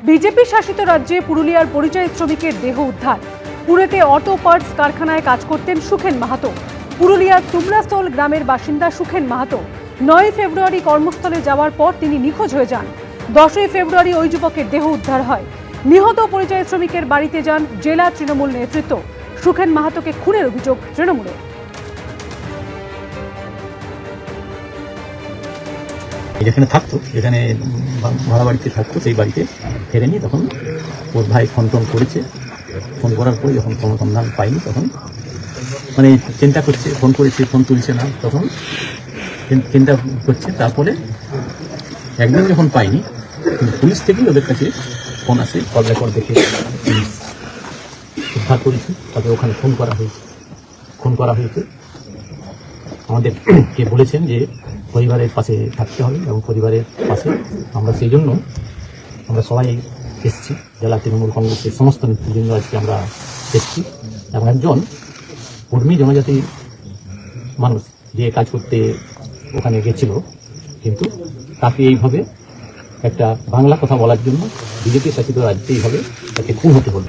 BJP শাসিত রাজ্যে পুরুলিয়ার পরিযায়ী শ্রমিকের দেহ উদ্ধার। পুনেতে অটো পার্টস কারখানায় কাজ করতেন সুখেন মাহাতো। পুরুলিয়ার তুমরাস্তল গ্রামের বাসিন্দা সুখেন মাহাতো 9 ফেব্রুয়ারি কর্মস্থলে যাওয়ার পর তিনি নিখোঁজ হয়ে যান। 10 ফেব্রুয়ারি ওই যুবকের দেহ উদ্ধার হয়। নিহত পরিযায়ী শ্রমিকের বাড়িতে যান জেলা তৃণমূল নেতৃত্ব। সুখেন মাহাতোকে খুনের অভিযোগ তৃণমূলে। যেখানে থাকতো, যেখানে ভাড়া বাড়িতে থাকতো, সেই বাড়িতে ফেরেনি। তখন ওর ভাই ফোন করেছে। ফোন করার পরে যখন কোনো সন্ধান পাইনি, তখন মানে চিন্তা করছে, ফোন করেছে, ফোন তুলছে না, তখন চিন্তা করছে। তারপরে একদিন যখন পাইনি, পুলিশ থেকেই ওদের কাছে ফোন আসে, কল রেকর্ড দেখে পুলিশ উদ্ধার করেছে। তাদের ওখানে ফোন করা হয়েছে। আমাদেরকে বলেছেন যে পরিবারের পাশে থাকতে হবে, এবং পরিবারের পাশে আমরা সেই জন্য আমরা সবাই এসেছি। জেলা তৃণমূল কংগ্রেসের সমস্ত নেতৃবৃন্দ আজকে আমরা এসেছি। এবং একজন কর্মী জনজাতি মানুষ যে কাজ করতে ওখানে গেছিল, কিন্তু তাকে এইভাবে একটা বাংলা কথা বলার জন্য বিজেপি শাসিত রাজ্যে এইভাবে তাকে খুন হতে হলো।